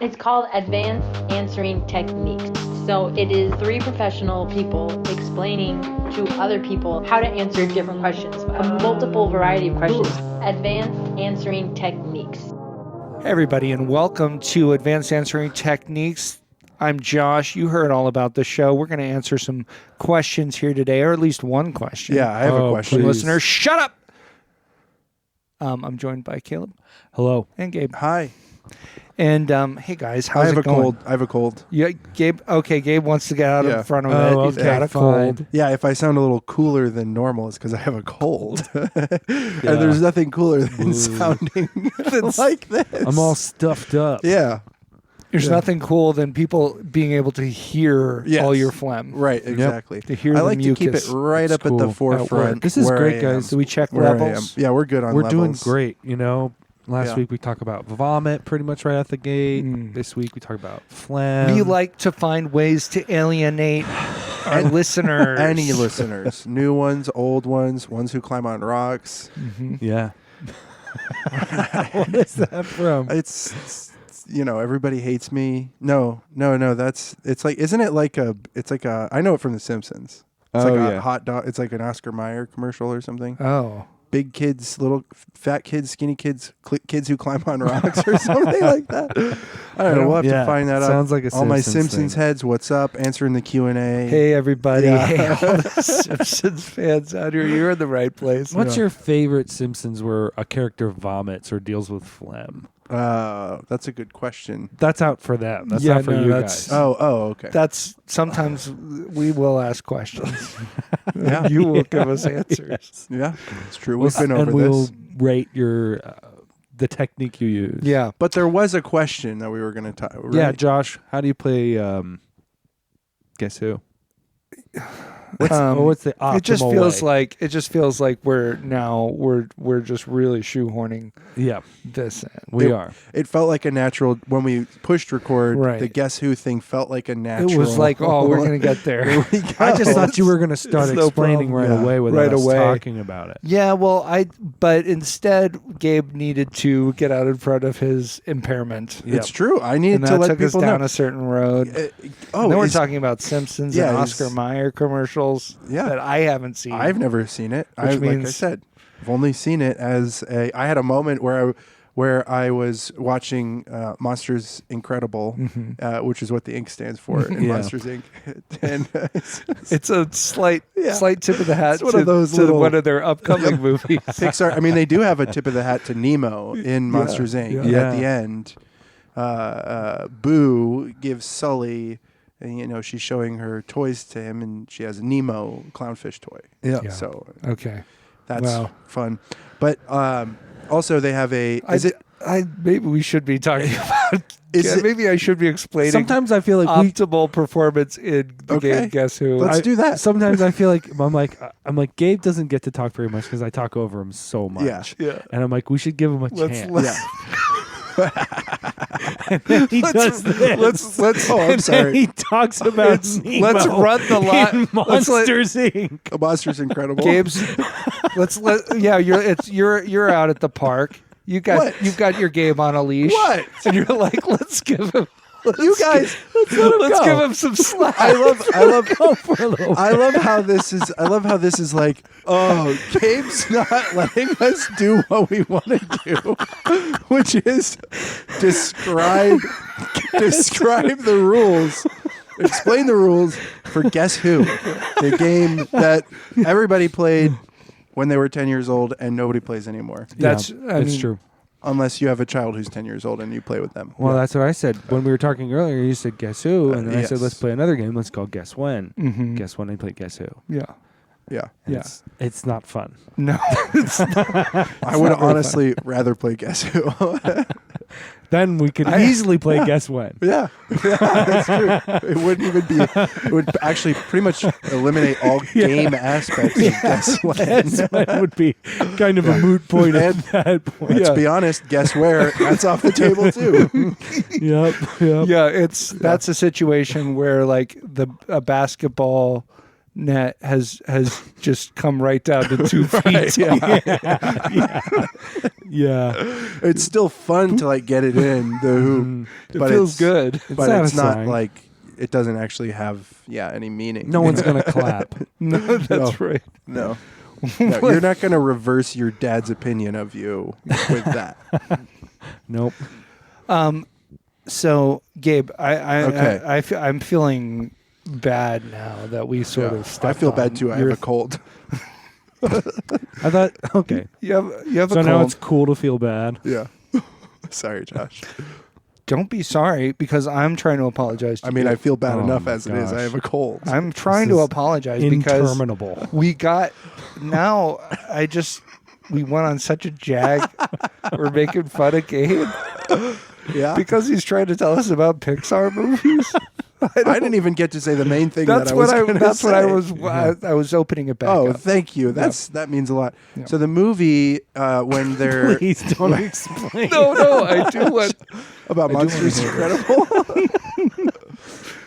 It's called Advanced Answering Techniques. So it is three professional people explaining to other people how to answer different questions, a multiple variety of questions. Advanced Answering Techniques. Hey everybody, and welcome to Advanced Answering Techniques. I'm Josh. You heard all about the show. We're going to answer some questions here today, or at least one question. Yeah, I have a question. Listeners, shut up! I'm joined by Caleb. Hello. And Gabe. Hi. And hey guys, how's it going? I have a cold. Yeah, Gabe. Okay, Gabe wants to get out in front of it. Oh, He's okay, got a fine. cold. Yeah, if I sound a little cooler than normal, it's because I have a cold. And there's nothing cooler than sounding like this. I'm all stuffed up. Yeah. There's nothing cool than people being able to hear all your phlegm. Right, exactly. To hear I the like mucus. to keep it right up at the forefront. This is where great, I am, guys. Do we check where I levels? am. Yeah, we're good on We're levels. doing great. You know, last week we talked about vomit pretty much right out the gate. This week we talked about phlegm. We like to find ways to alienate our listeners. Any listeners. New ones, old ones who climb on rocks. Mm-hmm. Yeah. What is that from? It's everybody hates me. No. It's like, isn't it like I know it from The Simpsons. It's like a hot dog. It's like an Oscar Mayer commercial or something. Oh. Big kids, little fat kids, skinny kids, kids who climb on rocks or something like that. I don't know. We'll have to find that out. Sounds like a all my Simpsons Simpsons thing. heads. What's up? Answering the Q&A. Hey, everybody. Yeah. Hey, all the Simpsons fans out here. You're in the right place. What's your favorite Simpsons where a character vomits or deals with phlegm? That's a good question. That's out for them. That's not for you guys. Oh, okay. That's sometimes we will ask questions. Yeah. You will give us answers. Yeah, it's true. We've been over and we'll this. rate your the technique you use. Yeah. But there was a question that we were going to talk. Right? Yeah, Josh, how do you play Guess Who? What's the optimal it just feels like we're just really shoehorning this in. We are. It felt like a natural when we pushed record. Right. The Guess Who thing felt like a natural. It was like, we're gonna get there. I just thought you were going to start It's no explaining problem. right away without us talking about it. Yeah, well, but instead, Gabe needed to get out in front of his impairment. It's true. I needed And to that let took us people down know. a certain road. Then we're talking about Simpsons and Oscar Mayer commercials that I haven't seen. I've never seen it. Which means, like I said, I've only seen it as I had a moment where I was watching Monsters Incredible, which is what the ink stands for in Monsters Inc. And it's a slight tip of the hat it's one of those to one of their upcoming movies. Pixar. I mean, they do have a tip of the hat to Nemo in Monsters Inc. Yeah. At the end, Boo gives Sully. And, she's showing her toys to him, and she has a Nemo clownfish toy. Yeah. So okay, that's fun. But also they have a. Maybe we should be talking about. Maybe I should be explaining. Sometimes I feel like optimal performance in the game Guess Who. Let's do that. Sometimes I feel like I'm like Gabe doesn't get to talk very much because I talk over him so much. Yeah. And I'm like, we should give him a chance. I'm sorry. He talks about Nemo. Let's run the lot. Monsters Inc. Monsters Incredible. Gabe's. You're out at the park. You've got your Gabe on a leash. What? And you're like, let's give him. Let's give him some slack. I love how this is like, Gabe's not letting us do what we want to do, which is describe the rules. Explain the rules for Guess Who, the game that everybody played when they were 10 years old and nobody plays anymore. That's true. Unless you have a child who's 10 years old and you play with them. Well, that's what I said. When we were talking earlier, you said Guess Who, and then I said, let's play another game. Let's call Guess When. Mm-hmm. Guess When I play Guess Who. Yeah. Yeah. Yeah. It's not fun. No. I would honestly rather play Guess Who. Then we could easily play Guess When. Yeah, that's true. It wouldn't even be. It would actually pretty much eliminate all game aspects of Guess When. Guess When would be kind of a moot point at that point. Let's be honest. Guess Where? That's off the table too. Yep. Yeah, that's a situation where like a basketball net has just come right down to 2 feet. Yeah. It's still fun to like get it in the hoop. It but feels it's good. But it's not satisfying. like it doesn't actually have any meaning. No one's gonna clap. No, that's right. No. No, you're not going to reverse your dad's opinion of you with that. Nope. So, Gabe, Okay. I'm feeling bad now that we sort of I stepped feel on bad too. I your- have a cold. I thought okay. You have a So now cold. it's cool to feel bad. Yeah. Sorry, Josh. Don't be sorry because I'm trying to apologize to I mean, you. I feel bad Oh enough my as it is. I gosh. have a cold. I'm trying This to is apologize because Interminable. we went on such a jag. We're making fun of Gabe Yeah. because he's trying to tell us about Pixar movies. I didn't even get to say the main thing That's that I was what I. gonna That's what I say. was. I was opening it back Oh, up. thank you. That means a lot. Yeah. So the movie, when they're Please don't explain. No, I do want. about I do Monsters wanna Incredible.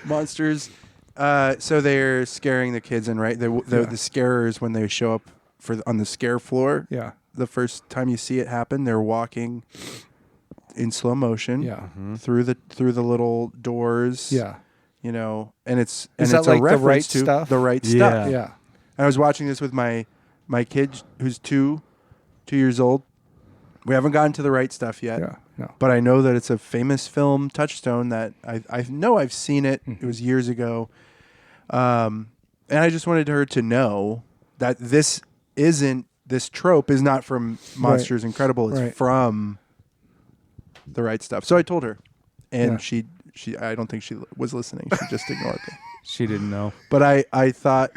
Monsters. So they're scaring the kids, and right, the scarers when they show up on the scare floor. Yeah. The first time you see it happen, they're walking in slow motion. Yeah. Through the little doors. Yeah. You know, and it's Is that it's like a The reference Right to Stuff? the right Yeah. stuff. Yeah. I was watching this with my kid who's 2 years old. We haven't gotten to the right stuff yet. Yeah. No. But I know that it's a famous film touchstone that I know I've seen it. It was years ago. And I just wanted her to know that this trope is not from Monsters Incredible. It's Right. from the right stuff. So I told her, and Yeah. she I don't think she was listening. She just ignored me. She didn't know. But I thought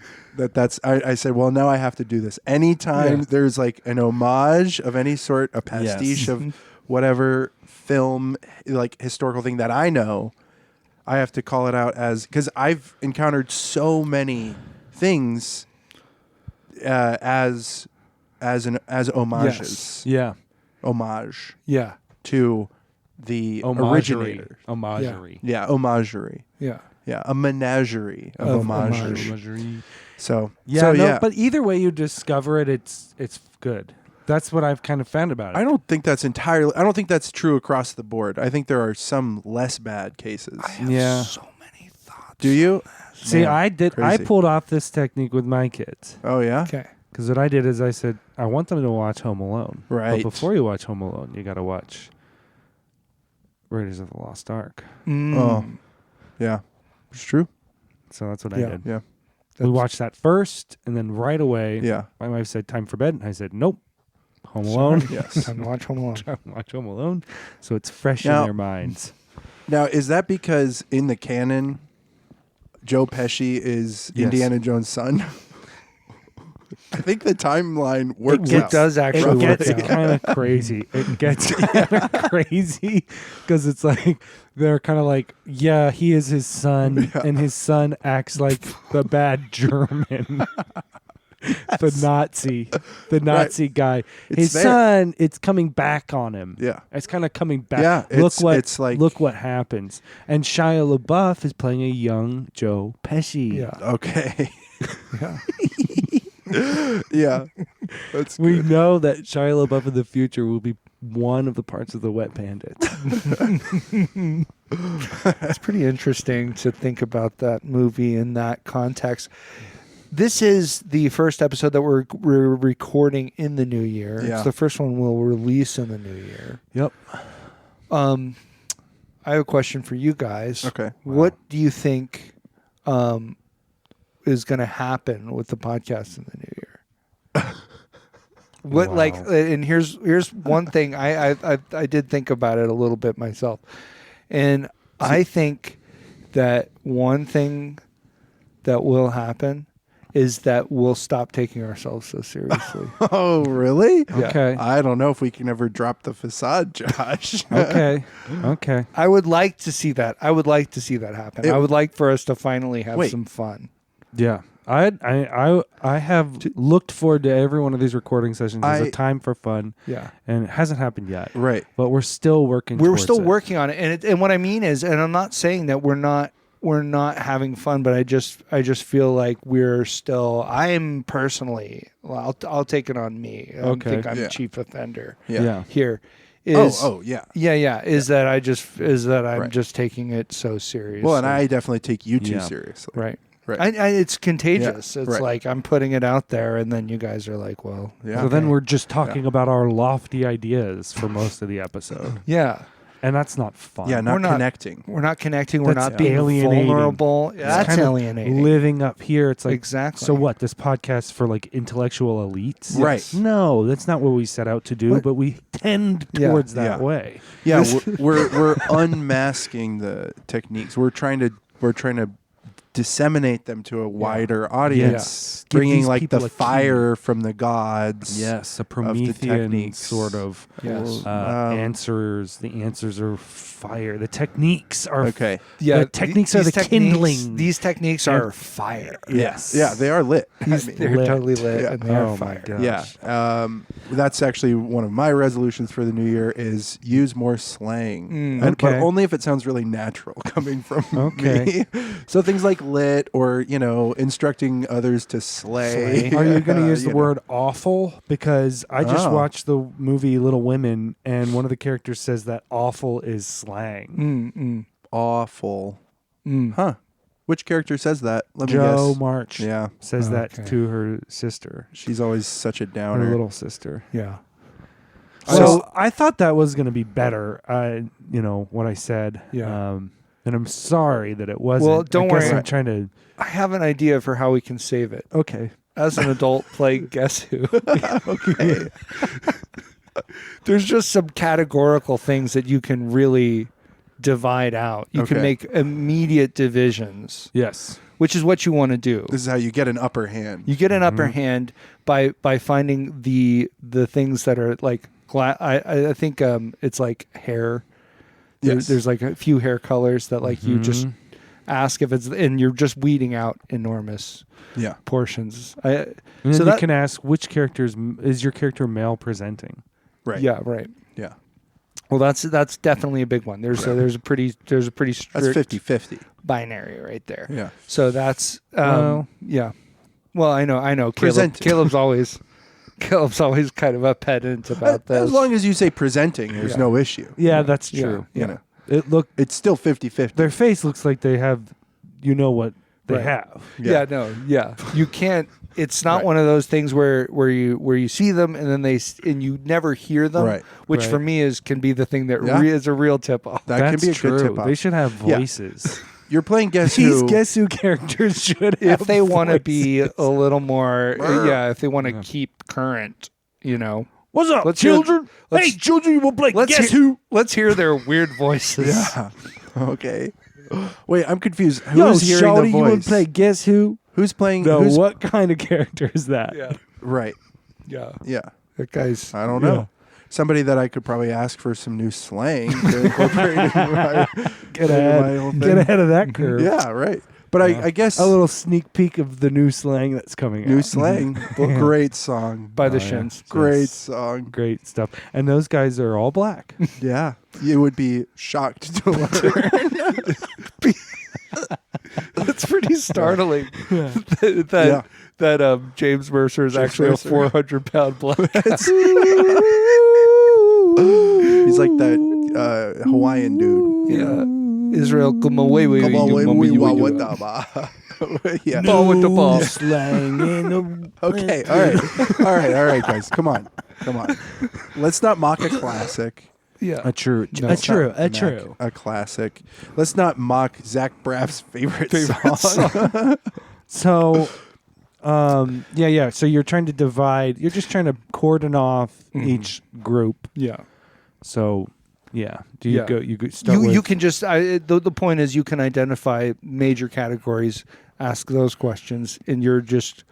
I said, well, now I have to do this. Anytime Yeah. there's like an homage of any sort, a pastiche of whatever film, like historical thing that I know, I have to call it out because I've encountered so many things as homages, Yeah. homage Yeah. to the originator. Homagerie. Yeah, homagerie. Yeah. Yeah, a menagerie of Of homagerie. Homagerie. So Yeah, yeah. but either way you discover it, it's good. That's what I've kind of found about it. I don't think that's true across the board. I think there are some less bad cases. Yeah. So many thoughts. Do you? See, Man, I crazy. pulled off this technique with my kids. Oh yeah. Okay. Because what I did is I said, I want them to watch Home Alone. Right. But before you watch Home Alone, you got to watch Raiders of the Lost Ark. Oh, yeah. It's true. So that's what Yeah. I did. Yeah. We watched that first, and then right away, Yeah. my wife said, time for bed. And I said, nope. Home Alone. Yes. Time to watch Home Alone. Watch Home Alone. So it's fresh Now- in their minds. Now, is that because in the canon, Joe Pesci is Yes. Indiana Jones' son? I think the timeline works It out. does actually It work gets out. kind of crazy. It gets kind of crazy because it's like they're kind of like, yeah, he is his son, and his son acts like the bad German, the Nazi guy. It's His there. son, it's coming back on him. Yeah. It's kind of coming back. Yeah, it's like- look what happens. And Shia LaBeouf is playing a young Joe Pesci. Yeah. Okay. Yeah. Yeah. That's We good. know that Shia LaBeouf in the future will be one of the parts of the Wet Bandits. It's pretty interesting to think about that movie in that context. This is the first episode that we're recording in the new year. Yeah. It's the first one we'll release in the new year. Yep. I have a question for you guys. Okay. What do you think is going to happen with the podcast in the new year? What Wow. like, and here's one thing I did think about it a little bit myself, and I think that one thing that will happen is that we'll stop taking ourselves so seriously. Oh, really? Yeah. Okay. I don't know if we can ever drop the facade, Josh. Okay. Okay. I would like to see that. I would like to see that happen. I would like for us to finally have Wait. some fun. Yeah. I have looked forward to every one of these recording sessions as a I- time for fun, Yeah. and it hasn't happened yet. Right. But we're still working. We're towards still it. working on it, and what I mean is, and I'm not saying that we're not not having fun, but I just feel like we're still. I'm personally. Well, I'll take it on me. I Okay. think I'm Yeah. chief offender. Yeah. Here Oh, is yeah. Is that I'm Right. just taking it so seriously. Well, and I definitely take you too Yeah. seriously. right. Right. It's contagious. Yeah, It's right. like I'm putting it out there, and then you guys are like, "Well, Yeah. So then okay. we're just talking about our lofty ideas for most of the episode, yeah, and that's not fun. Yeah, We're not not- connecting. we're not connecting. We're That's not being alienating. vulnerable. It's That's kind of alienating. living up here. It's like Exactly. So what? This podcast for like intellectual elites? Right. No, that's not what we set out to do. What? But we tend Yeah. towards that Yeah. way. Yeah, we're unmasking the techniques. We're trying to disseminate them to a wider audience, Yes. Give bringing these like people the a key. fire from the gods. Yes, a the Promethean techniques. sort of Yes. answers. The answers are fire. The techniques are Okay. Yeah, the techniques are the kindling. These techniques are fire. Yes. Yeah, they are lit. I mean, They're lit. totally lit Yeah. and they are Oh my fire. God. yeah. That's actually one of my resolutions for the new year is use more slang. But Okay. only if it sounds really natural coming from Okay. me. So things like lit or, instructing others to slay. Are you going to use the you know. word awful? Because I just Oh. watched the movie Little Women, and one of the characters says that awful is slang. Awful? Huh. Which character says that? Let me Joe guess. March Yeah. says that Okay. to her sister, She's always such a her downer. little sister. Yeah. So I thought that was going to be better. What I said. Yeah. And I'm sorry that it wasn't. Well, don't I guess worry. I'm trying to. I have an idea for how we can save it. Okay. As an adult, play Guess Who. Okay. There's just some categorical things that you can really divide out. You can Okay. make immediate divisions, Yes. which is what you want to do. This is how you get an upper hand. You get an upper hand by finding the things that are like I think it's like hair. Yes. There's like a few hair colors that like you just ask if it's, and you're just weeding out enormous Yeah. portions. And So then you that- can ask which characters is your character male presenting. Right. Yeah, right. Yeah. Well, that's definitely a big one. There's a pretty strict That's 50-50. binary right there. Yeah. So that's Well- yeah. Well, I know. Presenting. Caleb's always kind of a pedant about this. As long as you say presenting, there's Yeah. no issue. Yeah, that's Yeah, true. yeah. You know. It look It's still 50-50. their face looks like they have, what they Right. have. Yeah. You can't. It's not Right. one of those things where you see them and then and you never hear them, Right. which Right. for me can be the thing that Yeah. is a real tip off. That That's can be a true. good tip off. They should have Yeah. voices. You're playing Guess These Who. Guess Who characters should have If they want to be voices. a little more, Brr. if they want to keep current, What's up, Let's hear- children? let's- Hey, children, you will play Guess hear, Who? Let's hear their weird voices. Yeah. Okay. Wait, I'm confused. Yo, Who's hearing shawty, the you would voice? play Guess Who? Who's playing? No, who's, what kind of character is that? Yeah. Right. Yeah. Yeah. That guy's. I don't know. Somebody that I could probably ask for some new slang to incorporate into my, Get into my whole ahead, thing. get ahead of that curve. Yeah, right. But I guess A little sneak peek of the new slang that's coming new out. slang. Great song. By the Oh, yeah. Shins. Great song. Great stuff. And those guys are all black. Yeah. You would be shocked to learn. That's pretty startling. that James Mercer is James actually Mercer. a 400-pound black. He's like that Hawaiian dude. Yeah. Israel, come away, Come on, with yeah. Ball with the ball. Slang in the Okay. All right, guys. Come on. Let's not mock a classic. Yeah. A true, No, a it's true, Not a mock true. a classic. Let's not mock Zach Braff's favorite song. So, yeah. So you're trying to divide. You're just trying to cordon off each group. Yeah. So, yeah. Do you Yeah. go? You go start You with, can just the point is you can identify major categories, ask those questions, and you're just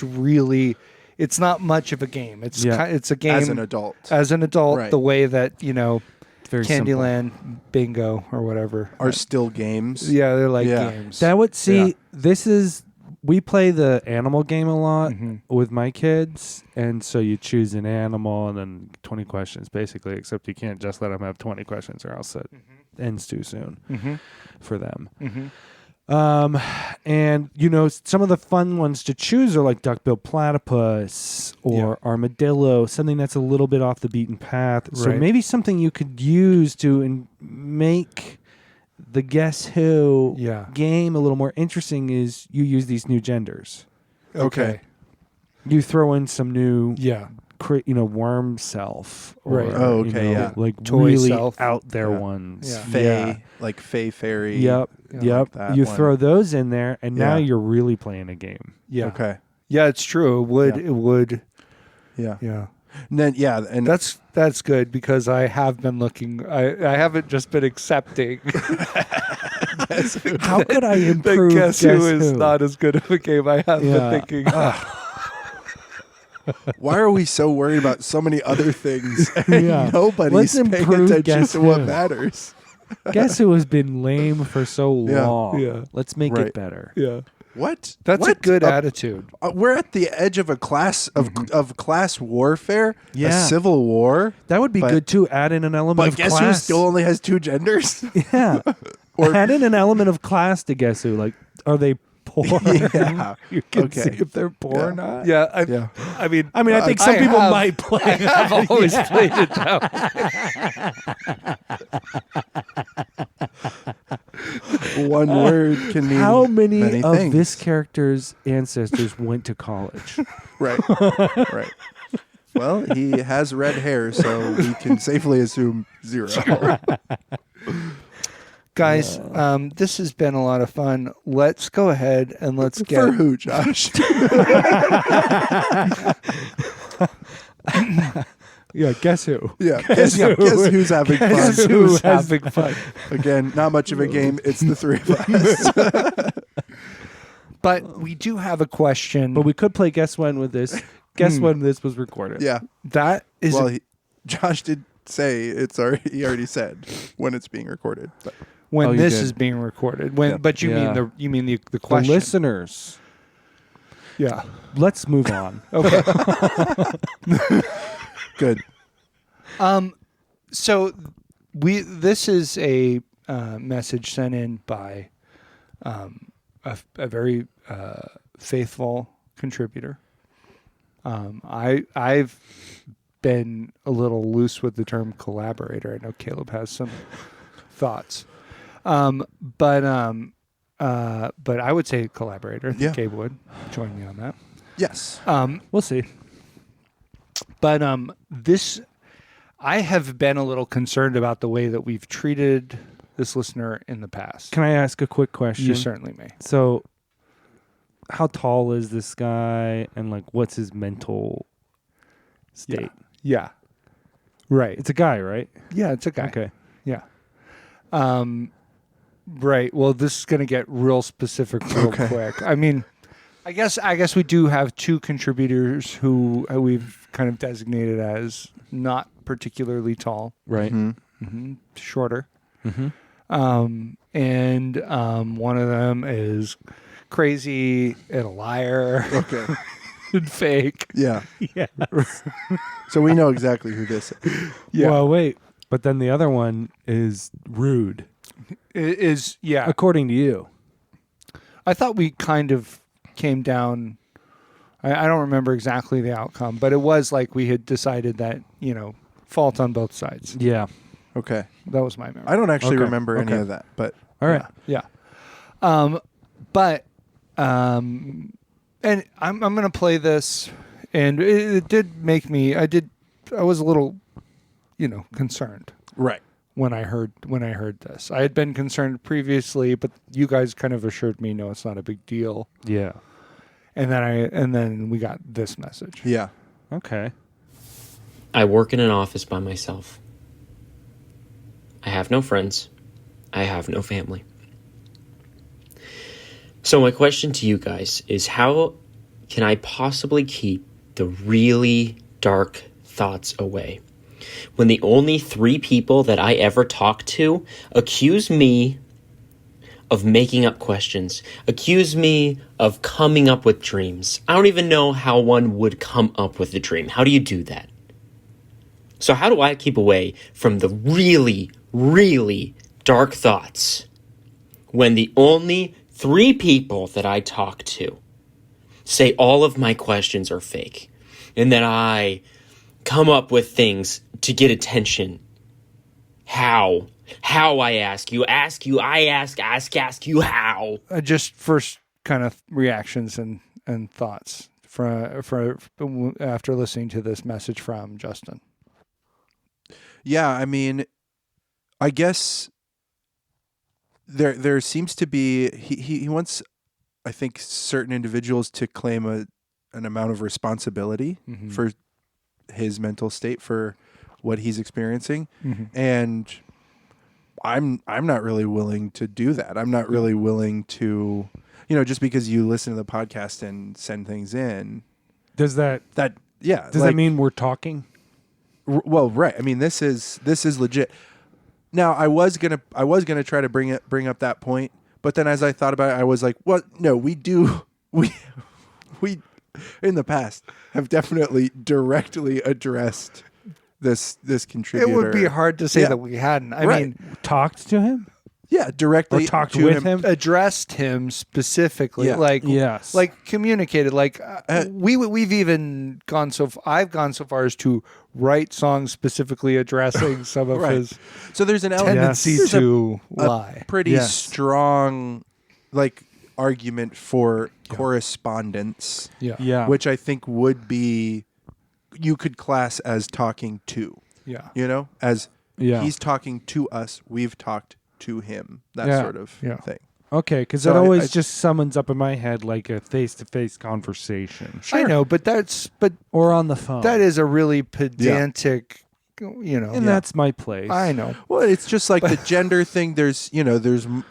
really. It's not much of a game. It's Yeah. it's a game As an adult. the way that It's very simple. Candyland, Bingo, or whatever Are still games. Yeah, they're like Yeah. games. That would see. Yeah. This is we play the animal game a lot Mhm. with my kids, and so you choose an animal and then 20 questions basically. Except you can't just let them have 20 questions, or else it ends too soon for them. Mm-hmm. And some of the fun ones to choose are like duck-billed platypus or armadillo, something that's a little bit off the beaten path. So Right. maybe something you could use to make the Guess Who game a little more interesting is you use these new genders. Okay. You throw in some new Yeah. worm self, or, Right. like Toy really self. out there Yeah. ones. Yeah. Fae, like Fae Fairy. Yep. like that You one. throw those in there, and now Yeah. you're really playing a game. Yeah. Okay. Yeah, it's true. It would. Yeah. It would. Yeah. Yeah. And then and That's good because I have been looking. I haven't just been accepting. How could I that improve Guess Who is not as good of a game. I have been thinking. why are we so worried about so many other things? And Yeah. nobody's Let's paying improve attention Guess to what Who. matters. Guess Who has been lame for so Yeah. long. Yeah. Let's make Right. it better. Yeah. What? That's What? a good attitude. We're at the edge of a class of class warfare, Yeah. a civil war. That would be But- good too. Add in an element But of Guess Who class. still only has 2 genders? Yeah. Or- Add in an element of class to Guess Who. Like, are they poor? Yeah. You can Okay. see if they're poor or Yeah. not. Yeah. Yeah. I mean. I mean, I think some people have- might play. I've always played it that way. One word can mean How many of things. this character's ancestors went to college? Right. Right. Well, he has red hair, so we can safely assume 0. Guys, this has been a lot of fun. Let's go ahead and let's get. For who, Josh? Yeah, Guess Who? Yeah. Guess who's having fun? Guess who's having fun? Again, not much of a game. It's the 3 of us. But we do have a question. But we could play Guess When with this. Guess when this was recorded. Yeah. that is Well, Josh did say he already said when it's being recorded. But when Oh, you this did. is being recorded. When, Yeah. but you Yeah. mean the The question. listeners. Yeah. Let's move on. Okay. good. So this is a message sent in by a very faithful contributor. I've been a little loose with the term collaborator. I know Caleb has some thoughts, but I would say collaborator. I think Yeah. Gabe would join me on that. Yes. We'll see. But this, I have been a little concerned about the way that we've treated this listener in the past. Can I ask a quick question? You certainly may. So, how tall is this guy, and like, what's his mental state? Yeah. Right. It's a guy, right? Yeah, it's a guy. Okay. Yeah. Right. Well, this is going to get real specific real quick. I mean, I guess we do have 2 contributors who we've kind of designated as not particularly tall, Right. shorter. Mm-hmm. And one of them is crazy and a liar Okay. and fake. Yeah. Yeah. So we know exactly who this is. Yeah. Well, wait. But then the other one is rude, It is, yeah. according to you. I thought we kind of came down. I don't remember exactly the outcome, but it was like we had decided that, fault on both sides. Yeah. Okay. That was my memory. I don't actually Okay. remember any Okay. of that, but All right. Yeah. And I'm going to play this, and it did make me, I was a little, concerned right. when I heard this. I had been concerned previously, but you guys kind of assured me, no, it's not a big deal. Yeah. And then we got this message. Yeah. Okay. I work in an office by myself. I have no friends. I have no family. So my question to you guys is, how can I possibly keep the really dark thoughts away when the only 3 people that I ever talk to accuse me of making up questions, accuse me of coming up with dreams? I don't even know how one would come up with a dream. How do you do that? So how do I keep away from the really, really dark thoughts when the only 3 people that I talk to say all of my questions are fake, and that I come up with things to get attention. How I ask you, I ask you how. Just first kind of reactions and thoughts for after listening to this message from Justin. Yeah, I mean, I guess there seems to be he wants, I think, certain individuals to claim an amount of responsibility for his mental state, for what he's experiencing, and I'm not really willing to do that. I'm not really willing to, just because you listen to the podcast and send things in. Does that Yeah. does that mean we're talking? Well, right. I mean, this is legit. Now, I was gonna try to bring up that point, but then as I thought about it, I was like, "Well, no, we in the past have definitely directly addressed this contributor." It would be hard to say that we hadn't. I mean, Talked to him? yeah, directly Or talked to with him? addressed him specifically, Yeah. Yes. like communicated. Like we've even gone I've gone so far as to write songs specifically addressing some of Right. his So there's an element, tendency there's to a lie. pretty Yes. strong argument for correspondence, Yeah. which I think would be, you could class as talking to, Yeah. as Yeah. he's talking to us, we've talked to him, that Yeah. sort of thing. Okay, because So that always I- just summons up in my head like a face-to-face conversation. I know, but Or on the phone. that is a really pedantic, and that's my place. I know. Well, it's just like the gender thing. There's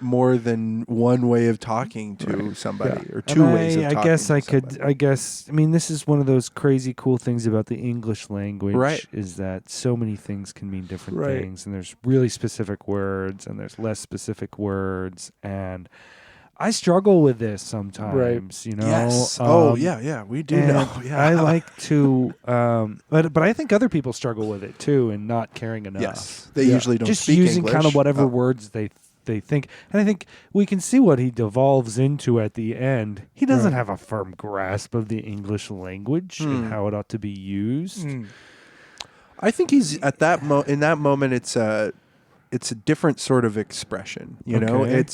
more than one way of talking to somebody, or two And ways of I talking guess to I could. somebody. I guess. I mean, this is one of those crazy cool things about the English language, Right. is that so many things can mean different Right. things, and there's really specific words, and there's less specific words, and I struggle with this sometimes. Yes. Yeah, we do and know. Yeah. I like to, but I think other people struggle with it too, and not caring enough. Yes. They usually don't Just speak using English. kind of whatever Oh. words they think. And I think we can see what he devolves into at the end. He doesn't have a firm grasp of the English language and how it ought to be used. I think he's at that in that moment. It's a different sort of expression. Okay.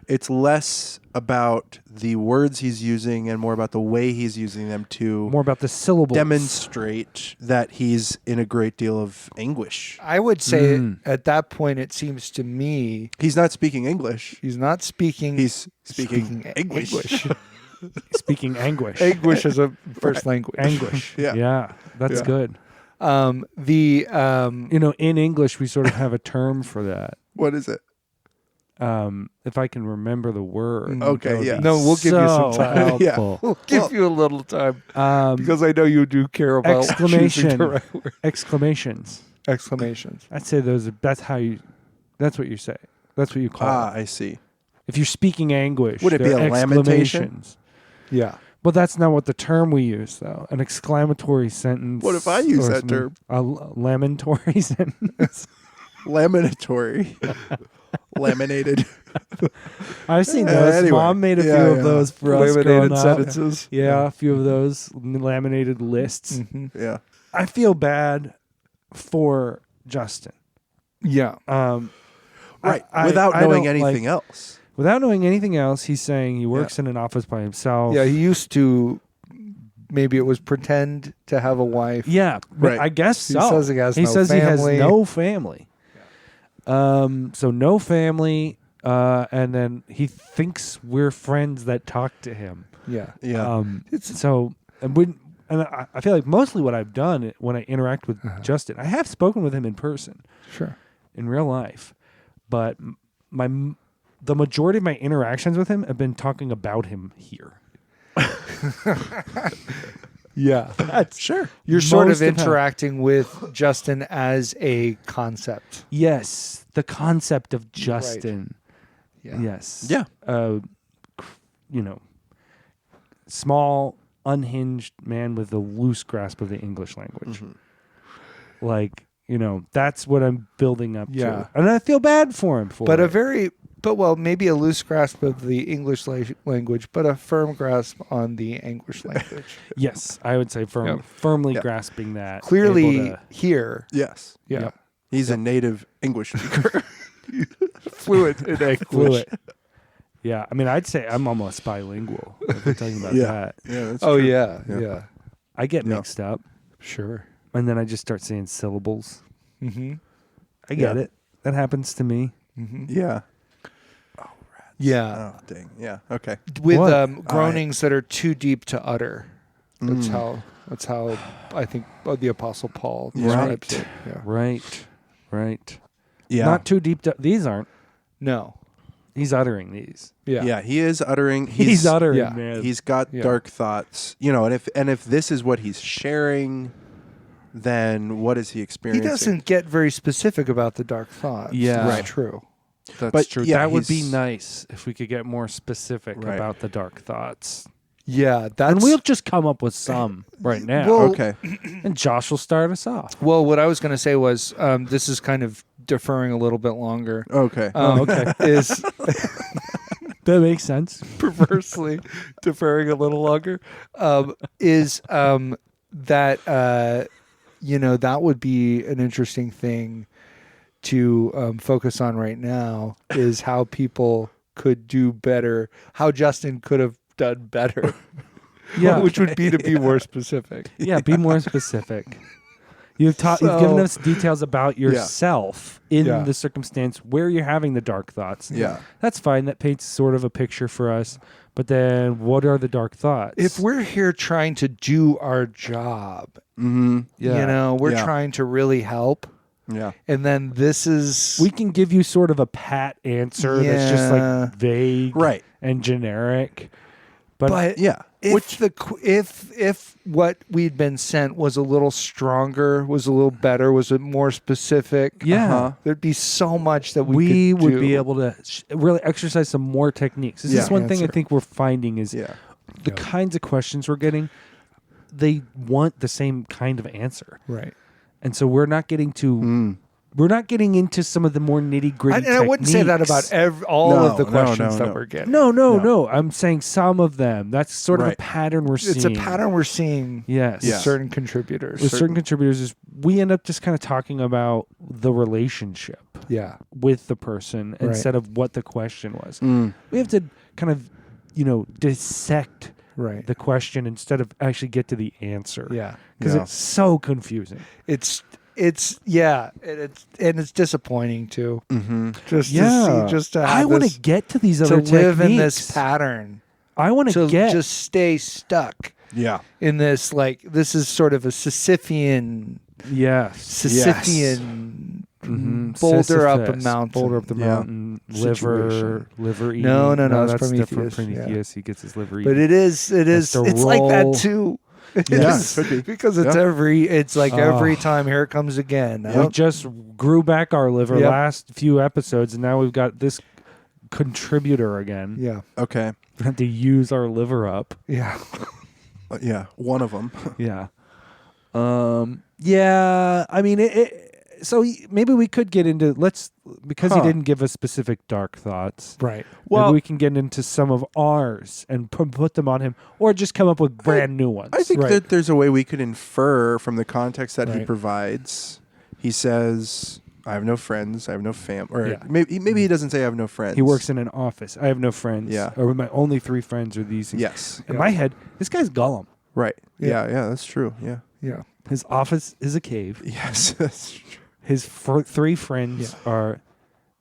It's less about the words he's using and more about the way he's using them to More about the syllables. demonstrate that he's in a great deal of anguish. I would say at that point, it seems to me He's not speaking English. he's not speaking. He's speaking English. Speaking anguish. English as a first language. Anguish. Yeah. That's Yeah. good. In English, we sort of have a term for that. What is it? If I can remember the word. Okay, that would yeah. be No, we'll give you some so time. Yeah. helpful. We'll give you a little time Um, because I know you do care about choosing exclamation. the right word. Exclamations. Exclamations. I'd say that's what you say. That's what you call it. I see. If you're speaking anguish, Would it be they're a lamentation? exclamations. Yeah. Well, that's not what the term we use, though. An exclamatory sentence. What if I use or that something- term? A lamentatory sentence. Laminatory. Laminated. I've seen those. Anyway. Mom made a few Yeah, of yeah. those for us growing Laminated up. sentences. Yeah, a few of those laminated lists. Yeah. I feel bad for Justin. Yeah. Right. I- Without I knowing don't anything like- else. Without knowing anything else, he's saying he works in an office by himself. Yeah. He used to. Maybe it was pretend to have a wife. Yeah, but Right. I guess He so. says he has no says he has family. no family. So no family, and then he thinks we're friends that talk to him. Yeah. Yeah. I feel like mostly what I've done when I interact with Justin, I have spoken with him in person, Sure. in real life, but the majority of my interactions with him have been talking about him here. Yeah. Sure. You're sort Most of of the time. interacting with Justin as a concept. Yes, the concept of Justin. Yeah. Yes. Yeah. Small, unhinged man with a loose grasp of the English language. Like That's what I'm building up Yeah. to. And I feel bad for him for But it. maybe a loose grasp of the English language, but a firm grasp on the English language. Yes, I would say firmly grasping that. Clearly able to- here. Yes. Yeah. Yep. He's a native English speaker. Fluent in English. fluid. Yeah, I mean, I'd say I'm almost bilingual if we're talking about that. Yeah, that's Oh, true. yeah. I get Yeah. mixed up, Sure. and then I just start saying syllables. Mm-hmm. I get Yeah. it. That happens to me. Mm-hmm. Yeah. Yeah. Oh, dang. Yeah. Okay. With What? groanings that are too deep to utter. That's how I think the Apostle Paul describes it. Yeah. Right. Yeah. Not too deep. These aren't. No. He's uttering these. Yeah. Yeah. He is uttering. He's uttering, yeah. man. He's got Yeah. dark thoughts, and if this is what he's sharing, then what is he He experiencing? doesn't get very specific about the dark thoughts. Yeah. That's Right. true. That's But, true. yeah, that would be he's- nice if we could get more specific Right. about the dark thoughts. Yeah, that's And we'll just come up with some right now. Well- Okay. And Josh will start us off. well. What I was going to say was this is kind of deferring a little bit longer. Okay. Okay. Is That makes sense. perversely deferring a little longer. Is that that would be an interesting thing to focus on right now. Is how people could do better. How Justin could have done better. Yeah. which would be to be more specific. Yeah, be more specific. You've given us details about yourself in Yeah. the circumstance where you're having the dark thoughts. Yeah. That's fine. That paints sort of a picture for us. But then what are the dark thoughts? If we're here trying to do our job, Mm-hmm. we're Yeah. trying to really help. Yeah. And then this is we can give you sort of a pat answer that's just Yeah. like vague Right. and generic. But, Yeah. if what we'd been sent was a little stronger, was a little better, was it more specific? yeah, There'd be so much that we could would do. be able to really exercise some more techniques. This is Yeah. one thing I Answer. think we're finding is Yeah. the kinds of questions we're getting, they want the same kind of answer. right. And so we're not getting to we're not getting into some of the more nitty-gritty And I wouldn't say that about all No, of the no, questions no, that no. we're getting. No. I'm saying some of them. That's sort of a Right. pattern we're seeing. It's a pattern we're seeing Yes. with Yeah. certain contributors. With certain contributors is we end up just kind of talking about the relationship Yeah. with the person instead of what the question was. Mm. We have to kind of, dissect Right. the question instead of actually get to the answer. Yeah. Because Yeah. it's so confusing. It's disappointing too. Mm-hmm. Just Yeah. to see, just to have I want this, to get to these to other live in this techniques. pattern. I want To to get just stay stuck Yeah. in this. Like this is sort of a Sisyphean boulder up a Sisyphus, mountain. boulder up the Yeah. mountain, Situation. liver eating. No, that's that's different. Prometheus, yeah. Prometheus, he gets his liver But eaten. it's to like that roll. too. Yeah, It's- could be. because it's Yeah. like every Oh. time here it comes again. I We don't- just grew back our liver Yep. last few episodes, and now we've got this contributor again. Yeah, Okay. We have to use our liver up. yeah. Yeah. One of them. Yeah. Yeah. I mean, maybe we could get into because he didn't give us specific dark thoughts. Right. Well- maybe we can get into some of ours and put them on him, or just come up with brand new ones. I think Right. that there's a way we could infer from the context that he Right. provides. He says, "I have no friends. I have no fam." Or Yeah. maybe he doesn't say, "I have no friends." He works in an office. I have no friends. Yeah. Or my only 3 friends are these things. Yes. In my head, this guy's Gollum. Right. Yeah. Yeah. That's true. Yeah. Yeah. His office is a cave. Yes. That's true. His 3 friends are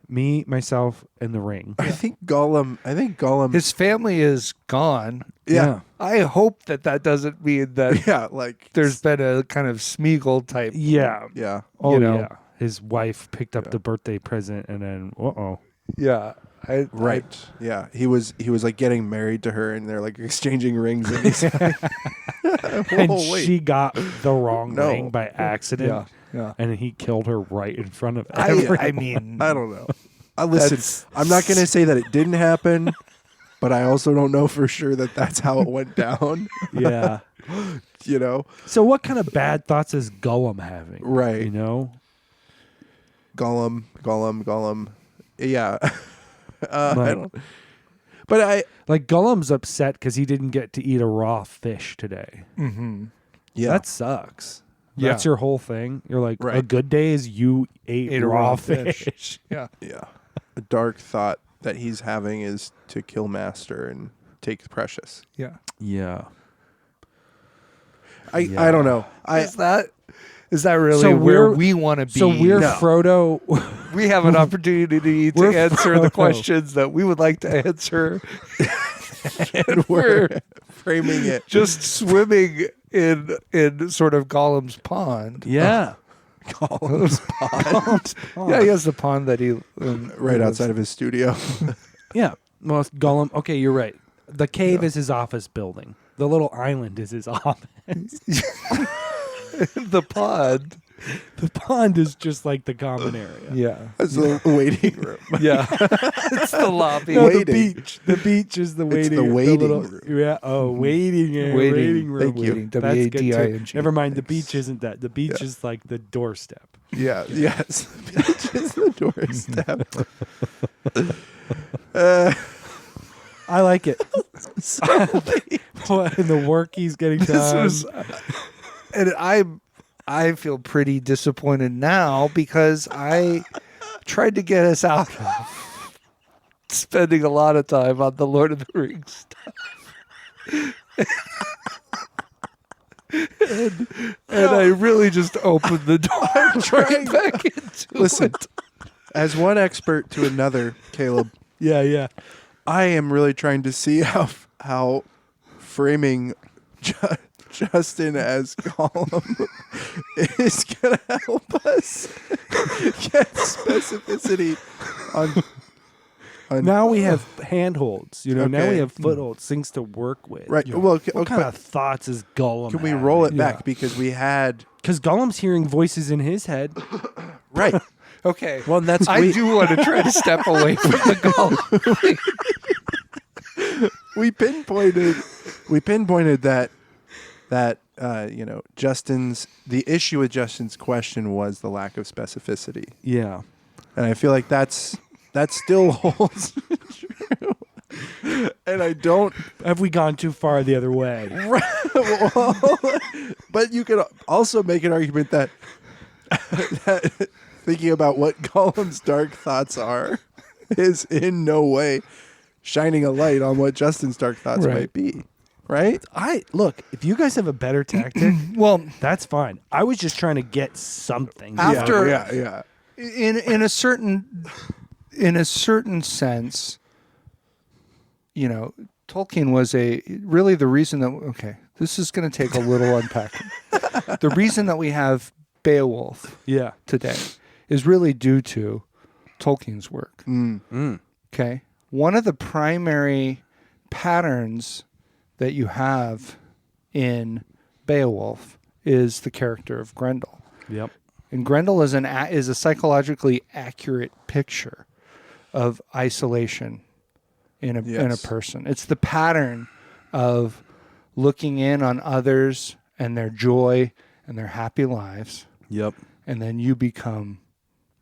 me, myself, and the ring. I think Gollum. His family is gone. Yeah. I hope that doesn't mean that Yeah. Like there's been a kind of Smeagol type. Yeah. Yeah. Oh, You know. yeah. His wife picked up the birthday present, and then, Yeah. Right. Yeah. He was like getting married to her, and they're like exchanging rings. And he's and oh, wait. she got the wrong No. ring by accident. Yeah. Yeah. And he killed her right in front of everyone. I mean, I don't know. Listen, That's- I'm not going to say that it didn't happen, but I also don't know for sure that that's how it went down. Yeah. You know? So what kind of bad thoughts is Gollum having? Right. You know? Gollum. Yeah. I Like- don't. But Like Gollum's upset because he didn't get to eat a raw fish today. Mm-hmm. yeah. That sucks. Yeah. That's your whole thing. You're like, a Right. good day is you ate Ate a raw raw fish. fish. Yeah. Yeah. A dark thought that he's having is to kill Master and take Precious. Yeah. Yeah. I don't know. Is that really So where we're- we want to be? So we're No. Frodo. We have an opportunity to We're answer the Frodo. questions that we would like to answer. And we're framing it. Just swimming in sort of Gollum's pond. Yeah. Gollum's pond. Yeah, he has the pond that he Right outside of his studio. Yeah. Well, it's Gollum. Okay, you're right. The cave is his office building. The little island is his office. the pond. The pond is just like the common area. Yeah, That's the waiting room. yeah. It's the lobby. No, the Waiting. beach. The beach is the waiting. the waiting little- room. Yeah. Oh, waiting. Waiting. Waiting room. Thank you. Waiting. That's good too. W-A-D-I-N-G. Never mind. The beach isn't that. The beach is like the doorstep. Yeah. Yes. Beach is the doorstep. I like it. What, and the work he's getting This done. was, and I feel pretty disappointed now because I tried to get us out of spending a lot of time on the Lord of the Rings stuff. and I really just opened the door right back into Listen, it. as one expert to another, Caleb, Yeah. I am really trying to see how framing Justin as Gollum is going to help us get specificity on Now we have handholds. Now we Okay. have footholds, things to work with. right. Well, okay, What kind of thoughts is Gollum? can we roll it back because we had Because Gollum's hearing voices in his head. right. Okay. Well, that's I do want to try to step away from the Gollum. we pinpointed that the issue with Justin's question was the lack of specificity, Yeah. and I feel like that still holds true. And I don't. Have we gone too far the other way? Well, but you could also make an argument that thinking about what Gollum's dark thoughts are is in no way shining a light on what Justin's dark thoughts Right. might be. Right? Look, if you guys have a better tactic, Well, that's fine. I was just trying to get something. After- yeah. in a certain sense, Tolkien was really the reason that this is going to take a little unpacking. The reason that we have Beowulf Yeah. today is really due to Tolkien's work. Okay, one of the primary patterns that you have in Beowulf is the character of Grendel. Yep. And Grendel is a psychologically accurate picture of isolation in a Yes. person. It's the pattern of looking in on others and their joy and their happy lives, Yep. and then you become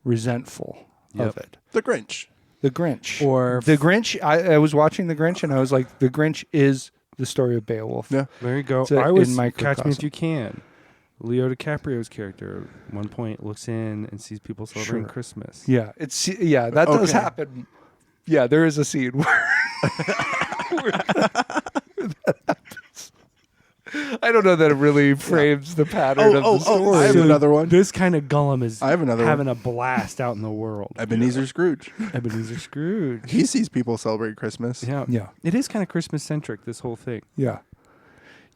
resentful of it. The Grinch. The Grinch. Or The Grinch. I was watching The Grinch and I was like, The Grinch is the story of Beowulf. Yeah. There you go. It's a- I was in Catch Me microcosm. If You Can. Leo DiCaprio's character at one point looks in and sees people celebrating Sure. Christmas. Yeah, that does Okay. happen. Yeah, there is a scene where, where that happens. I don't know that it really frames the pattern of the story. I have another one. This kind of Gollum is I have another having a blast out in the world. Ebenezer Scrooge. Ebenezer Scrooge. He sees people celebrate Christmas. Yeah. Yeah. It is kind of Christmas centric, this whole thing. Yeah.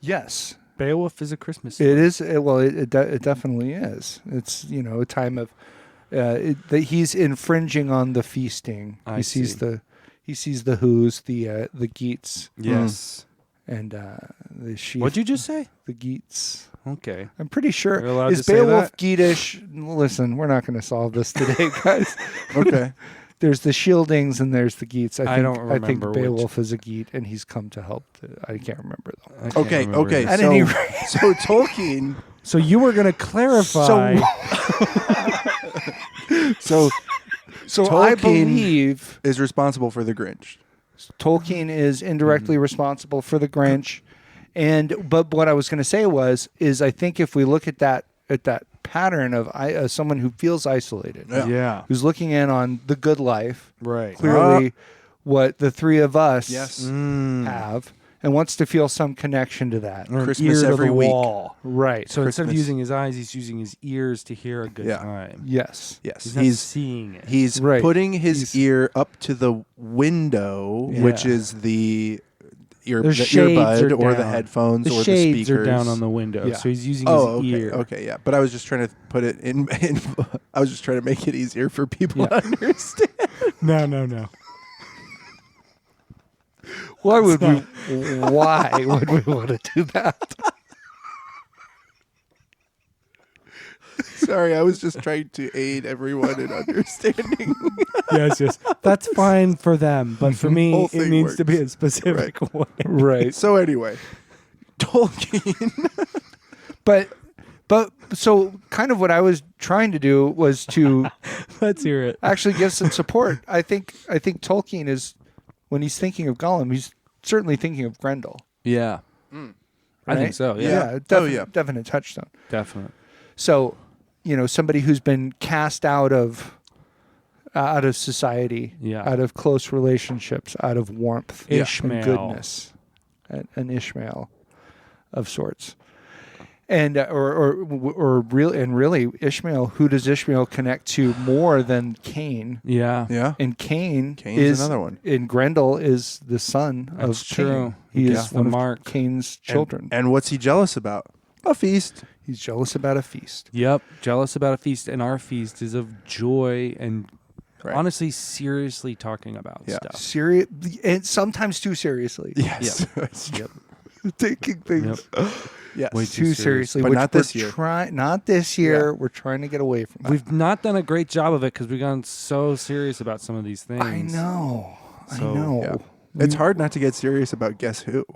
Yes, Beowulf is a Christmas story. it is. It definitely is. It's a time of that he's infringing on the feasting. I He sees see. the Who's, the Geats, Yes. and the sheep. What'd you just say? The Geats. Okay. I'm pretty sure. You're allowed Is to say Beowulf that? Geatish? Listen, we're not going to solve this today, guys. Okay. There's the Shieldings and there's the Geats. I don't remember think which. Beowulf is a Geat, and he's come to help. I can't remember though. I can't Okay. remember Okay. this. At So, any rate. so Tolkien. So you were going to clarify. So I Tolkien believe is responsible for the Grinch. Tolkien is indirectly responsible for the Grinch, but what I was going to say is I think if we look at that pattern of someone who feels isolated, Yeah. who's looking in on the good life, Right. clearly what the three of us Yes. have, and wants to feel some connection to that. Or an Christmas ear to every the week. wall. Right. So instead of Christmas. using his eyes, he's using his ears to hear a good Yeah. time. Yes. Yes. He's not seeing it. He's Right. putting his He's- ear up to the window, Yeah. which is the The earbud shades are or the down. headphones The or the shades speakers. are down on the window, Yeah. so he's using Oh, his okay. ear. Okay, yeah. But I was just trying to put it in I was just trying to make it easier for people Yeah. to understand. No. Why would we want to do that? Sorry, I was just trying to aid everyone in understanding. yes. That's fine for them, but for me, Whole it thing needs to be a works. specific way. Right. So anyway, Tolkien. But so kind of what I was trying to do was to Let's hear it. actually give some support. I think Tolkien is, when he's thinking of Gollum, he's certainly thinking of Grendel. Yeah. I think right? so. Yeah. Definite touchstone. Definitely. So, somebody who's been cast out of society, Yeah. out of close relationships, out of warmth, Ishmael. and goodness, an Ishmael of sorts. And really Ishmael, who does Ishmael connect to more than Cain? Yeah. Yeah. And Cain's is another one. And Grendel is the son That's of true. Cain. He Yeah. is The one mark. of Cain's children. And what's he jealous about? A feast. He's jealous about a feast. Yep. Jealous about a feast, and our feast is of joy and Right. honestly, seriously talking about Yeah. stuff. Serious, and sometimes too seriously. Yes. Yep. Taking things Yes. Way too seriously, But which not this year. Not this year. Yeah. We're trying to get away from that. We've not done a great job of it because we've gone so serious about some of these things. I know. So, I know. Yeah. It's hard not to get serious about Guess Who.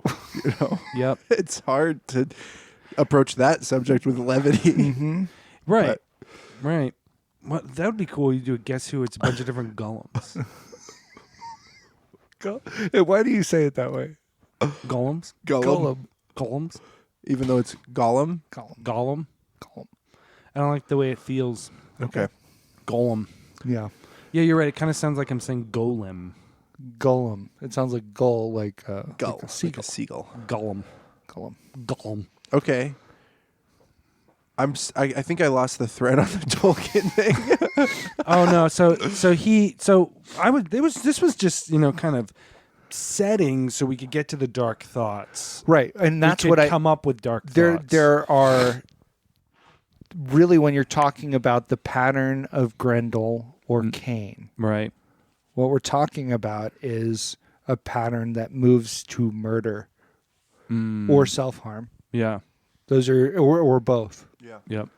Yep. It's hard to approach that subject with levity. Mm-hmm. Right. Right. What that would be cool. You do a Guess Who? It's a bunch of different golems. Hey, why do you say it that way? Golems. Gollum. Golems. Even though it's Gollum. Golem. I don't like the way it feels. Okay. Golem. Yeah. Yeah, you're right. It kind of sounds like I'm saying golem. Gollum. It sounds like gull, like Gull. like a Like seagull. a seagull. Gollum. Gollum. Golem. Okay. I think I lost the thread on the Tolkien thing. Oh no. This was just kind of setting so we could get to the dark thoughts. Right, and that's we what could I come up with dark there. thoughts. There are really, when you're talking about the pattern of Grendel or Cain, Right. what we're talking about is a pattern that moves to murder or self-harm. Yeah. Those are or both. Yeah. Yep.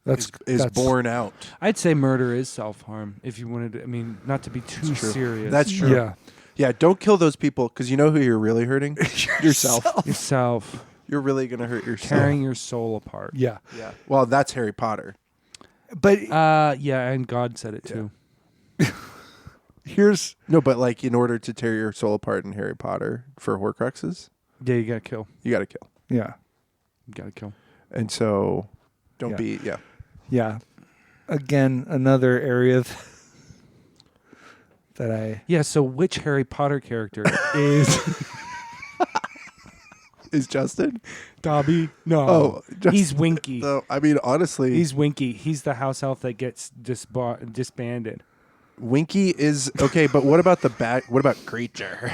Is That's born out. I'd say murder is self-harm if you wanted to, not to be too serious. That's true. Yeah. Yeah, don't kill those people because you know who you're really hurting? Yourself. Yourself. You're really going to hurt yourself. Tearing your soul apart. Yeah. Yeah. Well, that's Harry Potter. But Yeah, and God said it too. here's No, but like in order to tear your soul apart in Harry Potter for Horcruxes, Yeah, you gotta kill. you got to kill. yeah. You gotta kill. And so don't Yeah. be, Yeah. Again, another area that I Yeah, so which Harry Potter character is Is Justin? Dobby? No. Oh, Justin. He's Winky. So, I mean, honestly, He's Winky. He's the house elf that gets disbanded. Winky is okay, but what about the bat? What about Creature?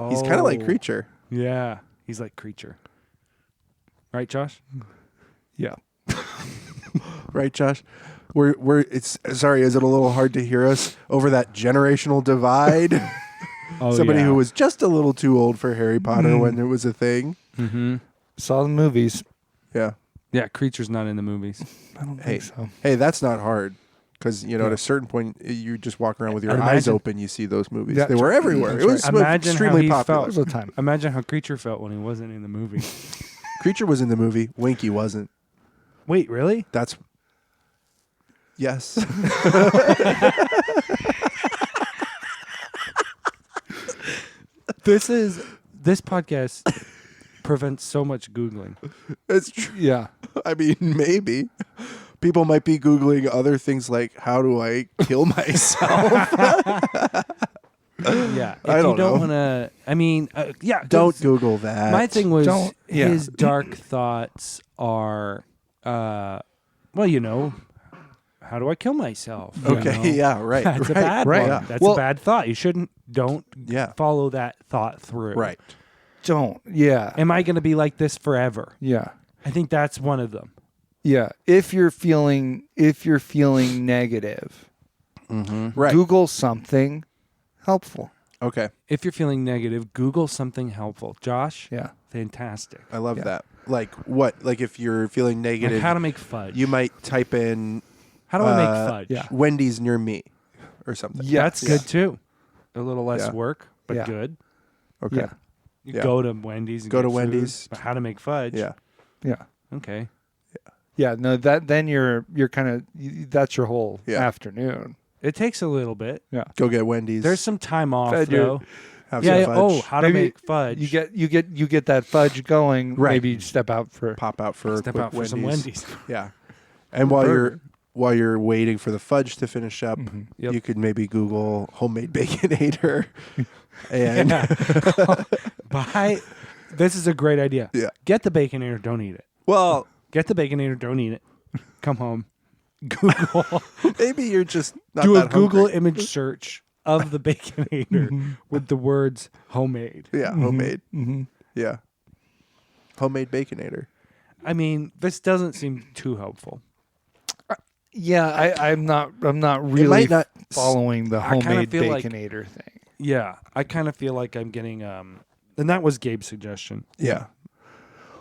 He's kind of like Oh. Creature. Yeah, he's like Creature. Right, Josh? yeah. Right, Josh? It's sorry, is it a little hard to hear us over that generational divide? Oh, Somebody yeah. who was just a little too old for Harry Potter when it was a thing. Mm-hmm. Saw the movies. Yeah. Yeah, Creature's not in the movies. I don't Hey, think so. hey, that's not hard because at a certain point you just walk around with your And eyes imagine- open. You see those movies. Yeah, They were everywhere. that's It was right. Imagine extremely how he popular. There's a time. Imagine how Creature felt when he wasn't in the movie. Creature was in the movie. Winky wasn't. Wait, really? That's Yes. This podcast prevents so much Googling. It's true. Yeah. I mean, maybe. People might be Googling other things like, how do I kill myself? Yeah. If I don't you don't know. want to, I mean, yeah. Don't 'cause Google that. My thing was Yeah. his dark thoughts are, well, how do I kill myself? You Okay, know? yeah, right. That's a right, bad right. one. Yeah. That's Well- a bad thought. You don't Yeah. follow that thought through. Right. Don't. Yeah. Am I going to be like this forever? Yeah. I think that's one of them. Yeah. If you're feeling negative, Right. Google something helpful. Okay. If you're feeling negative, Google something helpful. Josh, Yeah. fantastic. I love Yeah. that. Like what? Like if you're feeling negative, Like how to make fudge. you might type in how do I make fudge? yeah. Wendy's near me or something. Yeah. That's good too. A little less Yeah. work, but Yeah. good. Okay. Yeah. You Yeah. go to Wendy's. And Go get to food, Wendy's. but how to make fudge? Yeah. Yeah. Okay. Yeah. No, then you're kind of, that's your whole Yeah. afternoon. It takes a little bit. Yeah. Go get Wendy's. There's some time off Fed you. though. have Yeah. some fudge. Oh, how to Maybe make fudge? You get that fudge going. Right. Maybe step out for. Pop out for a Step quick out for some Wendy's. Yeah. And while you're waiting for the fudge to finish up, Yep. you could maybe Google homemade baconator. And Buy. This is a great idea. Yeah. Get the Baconator. Don't eat it. well, Get the Baconator. Don't eat it. Come home. Google. maybe you're just not Do a that Google hungry. image search of the Baconator with the words homemade. Yeah, homemade. Yeah. Homemade baconator. I mean, this doesn't seem too helpful. Yeah, I'm not really might not- following the I kinda homemade feel like- baconator thing. Yeah, I kind of feel like I'm getting and that was Gabe's suggestion. Yeah.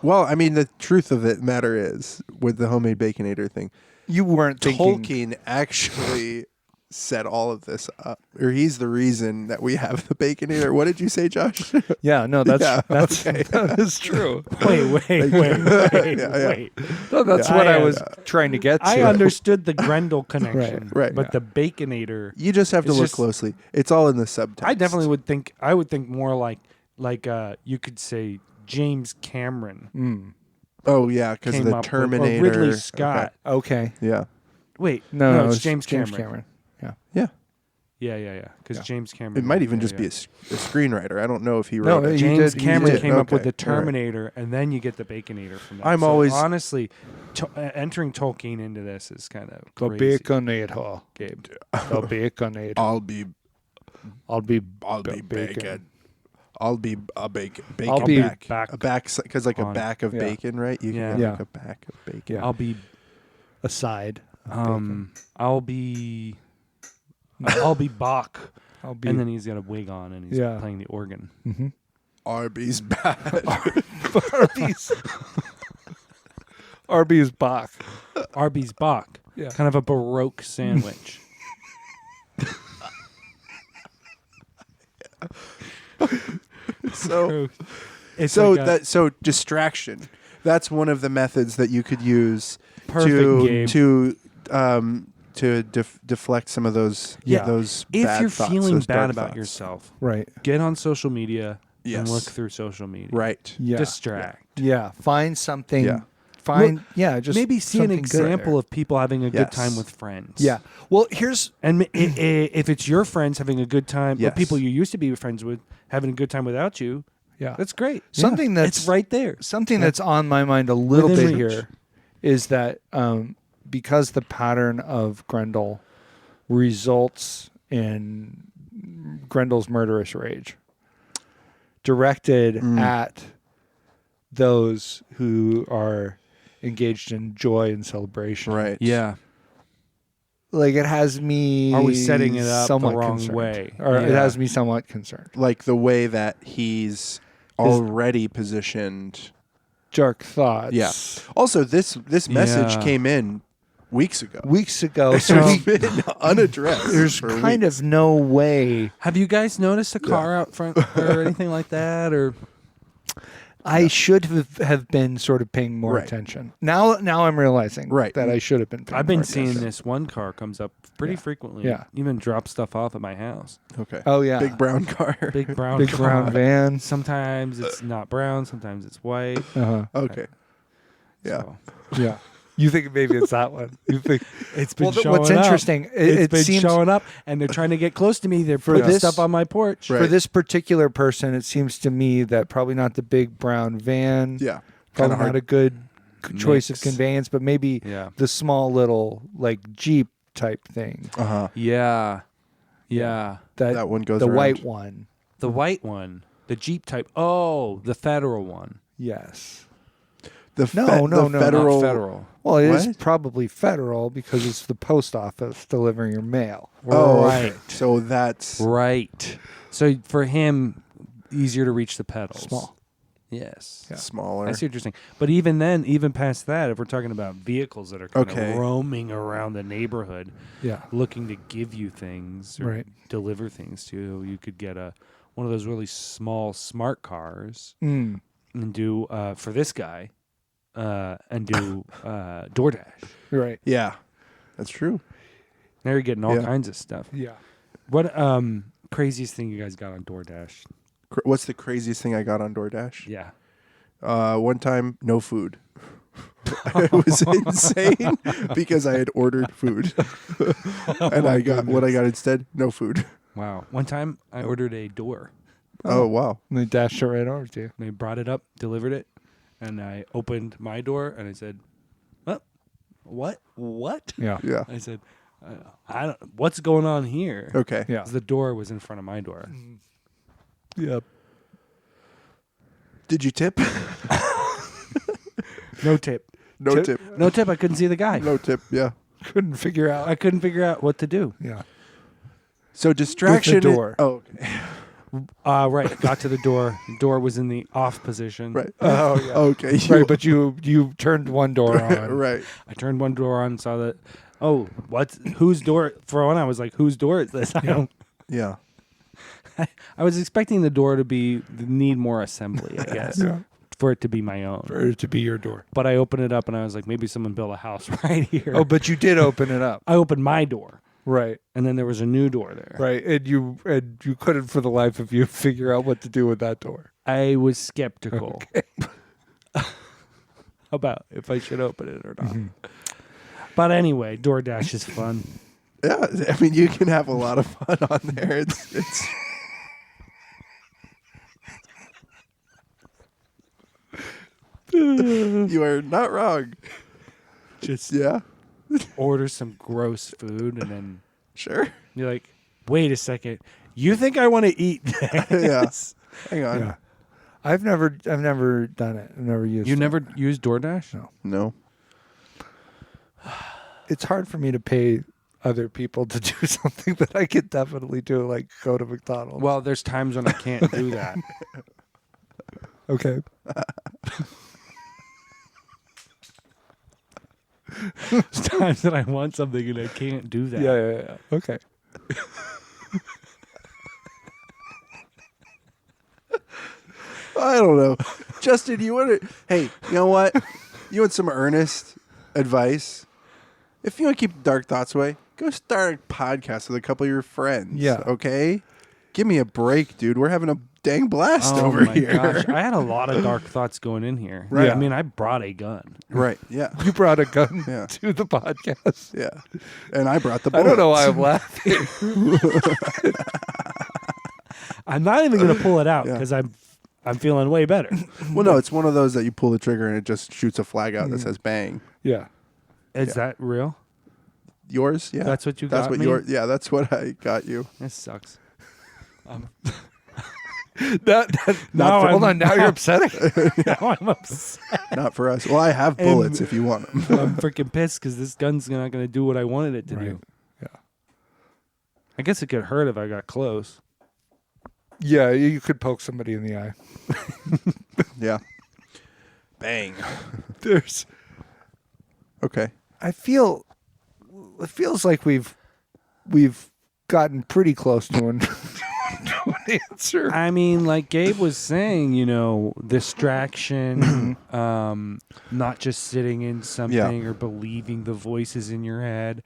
Well, I mean, the truth of the matter is, with the homemade baconator thing, You weren't thinking. Tolkien actually set all of this up, or he's the reason that we have the baconator. What did you say, Josh? Yeah, no, that's Yeah, that is true. Wait. Yeah. No, that's Yeah. what I I, was trying to get to. I understood the Grendel connection, Right. But Yeah. the Baconator, You just have to It's look just- closely. It's all in the subtext. I definitely would think. I would think more like you could say James Cameron Oh yeah, because of came the up with, Terminator. or Ridley Scott. Okay. Okay. Yeah. Wait, No, it's James Cameron. Yeah. Yeah. Yeah. Because Yeah. James Cameron. It might even yeah, just be yeah. a screenwriter. I don't know if he No, wrote it. he James did- he Cameron did. came up with Okay. the All right. Terminator, and then you get the Baconator from that. I'm So always- honestly entering Tolkien into this is kind of The crazy. baconator. Gabe. The baconator. I'll be bacon. I'll be a bacon. Bacon I'll be back. back A back, because like a on- back of Yeah. bacon, right? You Yeah. can Yeah. make a back of bacon. Yeah. I'll be Aside. I'll be Bach. I'll be. And then he's got a wig on and he's Yeah. playing the organ. Arby's bad. Arby's. Arby's Bach. Arby's Bach. Yeah. Kind of a Baroque sandwich. so It's so like a- that so distraction. That's one of the methods that you could use Perfect, Gabe. to deflect some of those Yeah. those if bad you're thoughts, feeling those bad dark about thoughts. yourself, Right. get on social media Yes. and look through social media. Right. Yeah. Distract. Yeah. Find something. Yeah. Find. Yeah. Just Maybe see an something good example there. of people having a good Yes. time with friends. Yeah. Well, here's. And if it's your friends having a good time, or Yes. people you used to be friends with having a good time without you, Yeah. that's great. Something that's It's right there. Something that's on my mind a little Within bit reach. here is that because the pattern of Grendel results in Grendel's murderous rage directed at those who are engaged in joy and celebration. Right. Yeah. Like it has me Are we setting it up the somewhat wrong concerned. way? Or it Yeah. has me somewhat concerned. Like the way that he's already positioned. Dark thoughts. Yeah. Also, this message Yeah. came in weeks ago. Weeks ago. So It's been unaddressed. there's for kind weeks. of no way. Have you guys noticed a car out front or anything like that? Or I should have been sort of paying more Right. attention. Now I'm realizing Right. that I should have been paying I've been more seeing attention. this one car comes up pretty frequently. Yeah. Even drops stuff off at my house. Okay. Oh, yeah. Big brown car. Big brown Big car. brown van. Sometimes it's not brown. Sometimes it's white. Uh-huh. Okay. Yeah. So Yeah. You think maybe it's that one. You think it's been well, showing what's up. interesting, It's it been seems showing up, and they're trying to get close to me. They're For putting this- stuff on my porch. Right. for this particular person, it seems to me that probably not the big brown van. Yeah. Probably Kinda not a good choice of Mix. conveyance, but maybe Yeah. the small little like Jeep type thing. Uh-huh. Yeah. Yeah. That one goes the around. white one. The white one. The Jeep type. Oh, the federal one. Yes. The No, no, the no, not federal. Not federal. Well, it is What? probably federal because it's the post office delivering your mail. Oh, Right. okay. So that's Right. So for him, easier to reach the pedals. Small. Yes. Yeah. smaller. I see what you're saying. But even then, even past that, if we're talking about vehicles that are kind Okay. of roaming around the neighborhood, Yeah. looking to give you things or Right. deliver things to you, you could get one of those really small smart cars Mm. and do for this guy and do DoorDash. Right. Yeah. That's true. Now you're getting all Yeah. kinds of stuff. Yeah. What craziest thing you guys got on DoorDash? What's the craziest thing I got on DoorDash? Yeah. One time, no food. It was insane because I had ordered food, and I got what I got instead. No food. Wow. One time I ordered a door. Oh wow. And they dashed it right over to you. They brought it up, delivered it, and I opened my door and I said, "What? What?" Yeah. Yeah. I said, "I don't. What's going on here?" Okay. Yeah. 'Cause the door was in front of my door. Yep. Did you tip? No tip. No Tip? tip. No tip. I couldn't see the guy. No tip. Yeah. Couldn't figure out. I couldn't figure out what to do. Yeah. So distraction. With the door. Oh. Okay. Right. Got to the door. The door was in the off position. Right. Oh, yeah. Okay. Right, but you turned one door on. Right. I turned one door on, saw that. Oh, whose door? For one, I was like, "Whose door is this?" I don't. Yeah. I was expecting the door to need more assembly, I guess, Yeah. for it to be my own. For it to be your door. But I opened it up and I was like, maybe someone built a house right here. Oh, but you did open it up. I opened my door, Right. and then there was a new door there. Right. And you couldn't for the life of you figure out what to do with that door. I was skeptical about if I should open it or not. But anyway, DoorDash is fun. Yeah. I mean, you can have a lot of fun on there. It's. You are not wrong. Just Yeah. order some gross food, and then Sure. you're like, wait a second. You think I want to eat this? Yeah. Hang on. Yeah. I've never done it. I've never used You it. never used DoorDash? No. No. It's hard for me to pay other people to do something that I could definitely do, like go to McDonald's. Well, there's times when I can't do that. Okay. There's times that I want something and I can't do that. Yeah. Okay. I don't know. Justin, you want to? Hey, you know what? You want some earnest advice? If you want to keep the dark thoughts away, go start a podcast with a couple of your friends. Yeah. Okay. Give me a break, dude. We're having a dang blast Oh over my here. gosh. I had a lot of dark thoughts going in here. Right. I mean, I brought a gun. Right. Yeah. You brought a gun Yeah. to the podcast. Yeah. And I brought the I don't know why bullets. I'm laughing. I'm not even going to pull it out Yeah. because I'm feeling way better. Well, no, it's one of those that you pull the trigger and it just shoots a flag out that says bang. Yeah. Is that real? Yours? Yeah. That's what you That's got what me? your Yeah, that's what I got you. This sucks. Now, hold I'm- on. Now you're upsetting. Now I'm upset. Not for us. Well, I have bullets if you want them. I'm freaking pissed because this gun's not going to do what I wanted it to Right. do. Yeah. I guess it could hurt if I got close. Yeah, you could poke somebody in the eye. Yeah. Bang. There's. Okay. It feels like we've gotten pretty close to an answer. I mean, like Gabe was saying, distraction, not just sitting in something or believing the voices in your head.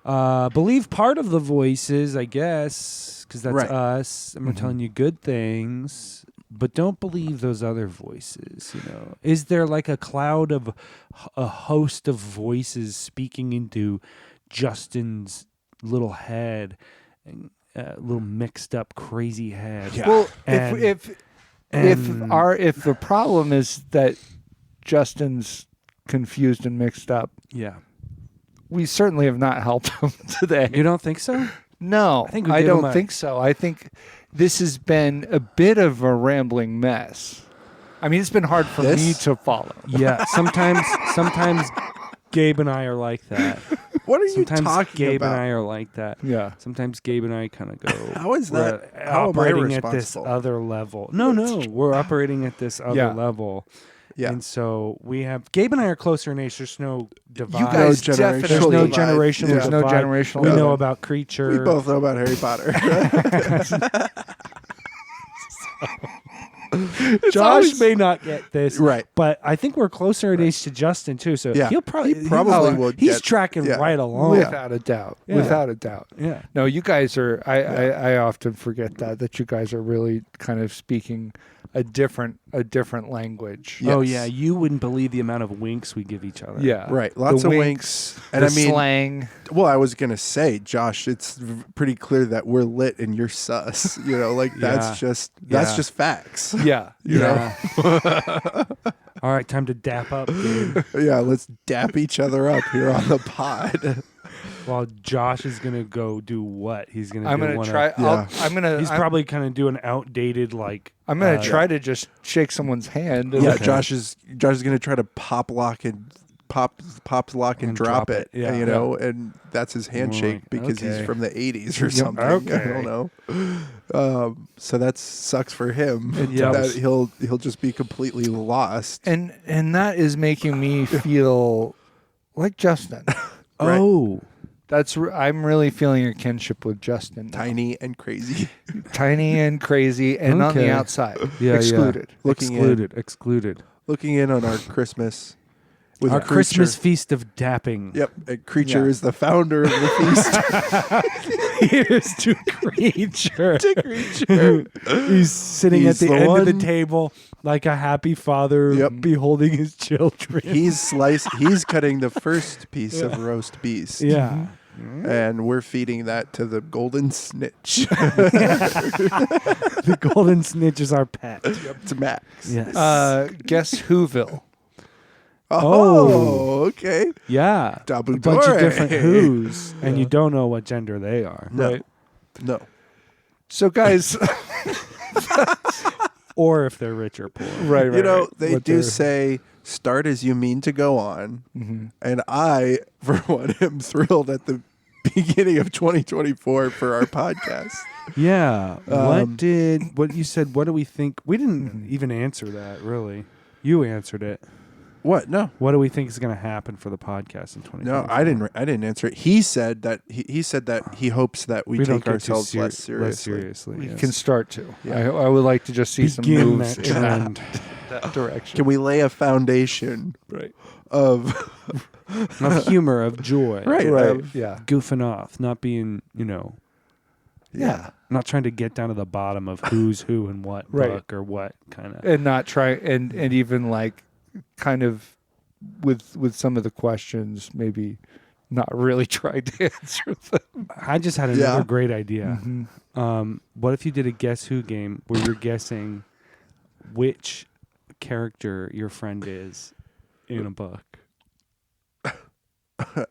Believe part of the voices, I guess, because that's us, and we're telling you good things, but don't believe those other voices, Is there like a cloud of a host of voices speaking into Justin's little head, little mixed up crazy head? Yeah. Well, And- if the problem is that Justin's confused and mixed up, Yeah. we certainly have not helped him today. You don't think so? No, I think we I gave him don't think so. I think this has been a bit of a rambling mess. I mean, it's been hard for me to follow. Yeah. Sometimes Gabe and I are like that. What are you Sometimes talking Gabe about? and I are like that. Yeah. Sometimes Gabe and I kind of go. How is we're that? How am I operating at this responsible? other level? No, we're operating at this other level. Yeah. And so we have Gabe and I are closer in age. There's no divide. You guys No generational There's no divide. generational Yeah. There's no divide. generational We know divide. about Creature. We both know about Harry Potter. Josh may not get this, Right. But I think we're closer in age to Justin too. So Yeah. he'll probably He probably would He's get- tracking yeah. right along. Without a doubt. Yeah. Without a doubt. Yeah. No, you guys are. I often forget that you guys are really kind of speaking a different language. Yes. Oh yeah, you wouldn't believe the amount of winks we give each other. Yeah. Right. Lots The of winks, And the I mean, slang. well, I was going to say, Josh, it's pretty clear that we're lit and you're sus. That's Yeah. that's Yeah. just facts. Yeah. Yeah. All right, time to dap up, Gabe. Yeah, let's dap each other up here on the pod. While Josh is gonna go do what? He's gonna. I'm do gonna one try. of- I'm gonna. He's probably gonna do an outdated like. I'm gonna try to just shake someone's hand. Yeah, Okay. Josh is going to try to pop lock and drop it. Yeah. And that's his handshake Right. because he's Okay. from the 80s or something. I Okay. don't know. So that sucks for him. It does. That he'll just be completely lost. and that is making me feel like Justin. Right. Oh. I'm really feeling a kinship with Justin. Tiny and crazy. Tiny and crazy, and on the Okay. outside, Yeah, excluded. Looking Excluded. Looking in on our Christmas with Our Creature. Christmas feast of dapping. Yep, and Creature Yeah. is the founder of the feast. Here's to Creature. Creature. He's sitting He's at the the end of the one- table like a happy father Yep. beholding his children. He's cutting the first piece of roast beast. Yeah. And we're feeding that to the golden snitch. The golden snitch is our pet. to Max. Yes. Guess Whoville. Oh, okay. Yeah. A bunch of Dabutore. different who's, and you don't know what gender they are. No. Right. No. So, guys, Or if they're rich or poor. right. They What do they're- say start as you mean to go on. And I, for one, am thrilled at the beginning of 2024 for our podcast. Yeah. What you said, what do we think? We didn't even answer that, really. You answered it. What? No. What do we think is going to happen for the podcast in 2024? No, I didn't answer it. He said that he hopes that we don't take get too ourselves less less seriously. seriously. We yes. can start to. Yeah. I would like to just see some Begin moves that in trend that direction. Can we lay a foundation Right. of of humor, of joy. Right. Yeah. Goofing off, not being, Yeah. not trying to get down to the bottom of who's who and what Right. book or what kind of. And not try and even like kind of with some of the questions maybe not really try to answer them. I just had another Yeah. great idea. Mm-hmm. What if you did a guess who game where you're guessing which character your friend is in a book?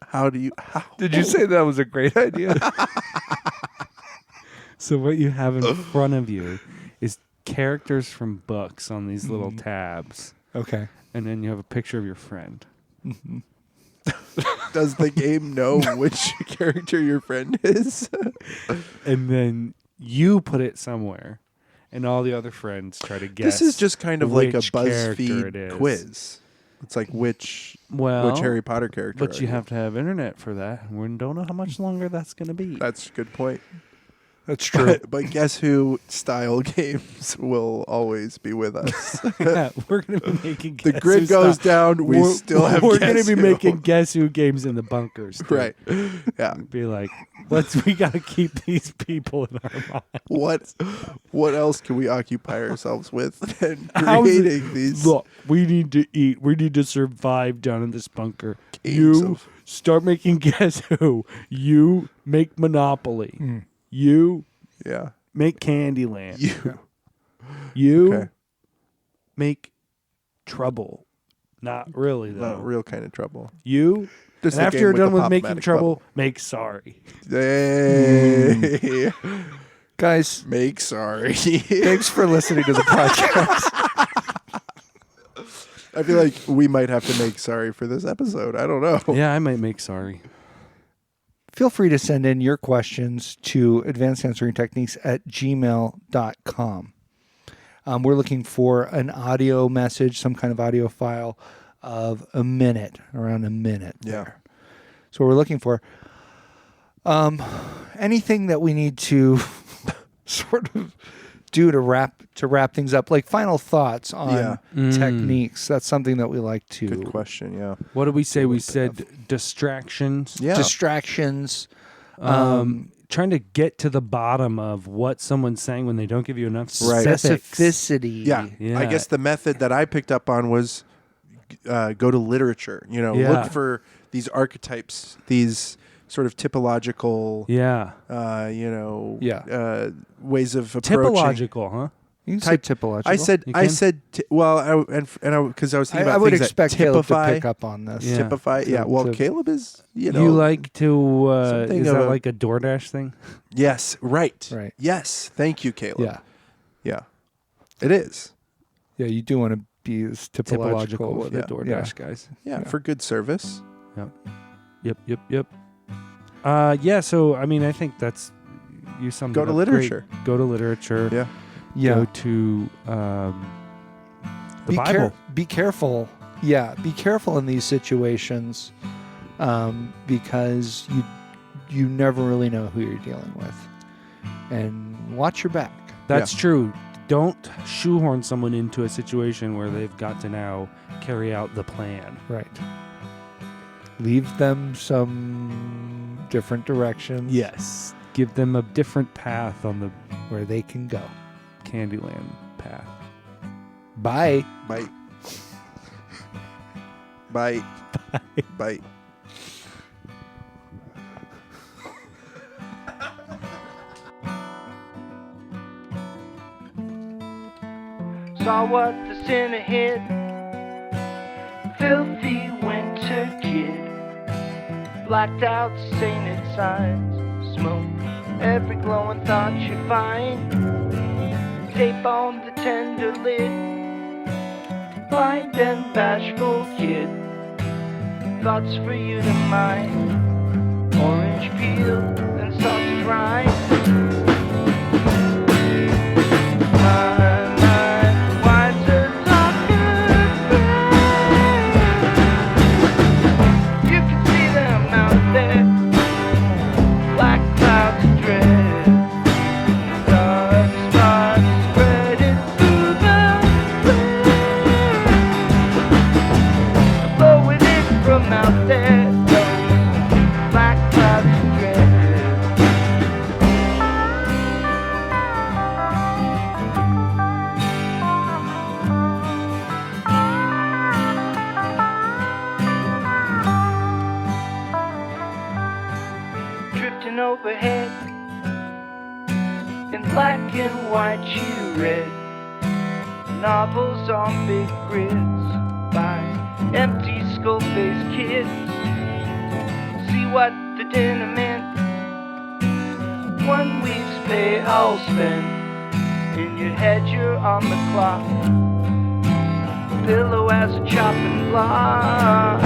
how Did you say that was a great idea? So what you have in front of you is characters from books on these little tabs, Okay. and then you have a picture of your friend. does the game know which character your friend is? And then you put it somewhere, and all the other friends try to guess. This is just kind of like a which character it BuzzFeed is. quiz. It's like which Well, Harry Potter character. but you have to have internet for that. We don't know how much longer that's going to be. That's a good point. That's true. But guess who style games will always be with us. Yeah, we're gonna be making The Guess grid Who goes style. down. We still have. We're Guess gonna be Who. making Guess Who games in the bunkers. Dude. Right. Yeah. Be like, we gotta keep these people in our mind. What else can we occupy ourselves with than How's it- creating these Look, we need to eat. We need to survive down in this bunker. games You of start making Guess Who. You make Monopoly. You yeah. make Candyland. You You okay? make Trouble. Not really though. Not real kind of trouble. You Just and a after game you're with done the with making Pop-O-Matic Trouble, make Sorry. bubble. Hey. Guys, Make sorry. thanks for listening to the podcast. I feel like we might have to make sorry for this episode. I don't know. Yeah, I might make Sorry. Feel free to send in your questions to advancedansweringtechniques@gmail.com. We're looking for an audio message, some kind of audio file of around a minute. Yeah. There. So we're looking for anything that we need to sort of do to wrap things up, like final thoughts on techniques. That's something that we like to. Good question. Yeah. What did we say? We said distractions. Yeah. Distractions. Trying to get to the bottom of what someone's saying when they don't give you enough Right. specifics. Specificity. Yeah. Yeah. I guess the method that I picked up on was go to literature. Yeah. Look for these archetypes, these sort of typological, Yeah. ways of approaching. Typological, huh? You can say typological. You can? Because I was thinking about I would things expect that Caleb to typify, pick up on this. Yeah. typify. Yeah. Well, to- Caleb is, You like to, something is of that a- like a DoorDash thing? Yes. Right. Right. Yes. Thank you, Caleb. Yeah. Yeah. It is. Yeah, you do want to be as typological with the yeah. DoorDash guys. Yeah. For good service. Yep. So, I mean, I think that's, you summed Go it to up literature. great. Go to literature. Yeah. Yeah. Go to the Bible. Be careful. Yeah, be careful in these situations because you never really know who you're dealing with, and watch your back. That's true. Don't shoehorn someone into a situation where they've got to now carry out the plan. Right. Leave them some different directions. Yes. Give them a different path on the where they can go. Candyland path. Bye. Bite. Bite. Bite. Saw what the sinner hid. Filthy winter kid. Blacked out sainted signs. Smoke every glowing thought you find. Tape on the tender lid. Blind and bashful kid. Thoughts for you to mind. Orange peel and sausage rind. Overhead in black and white you read novels on big grids by empty skull-faced kids. See what the dinner meant. 1 week's pay I'll spend. In your head you're on the clock. Pillow as a chopping block.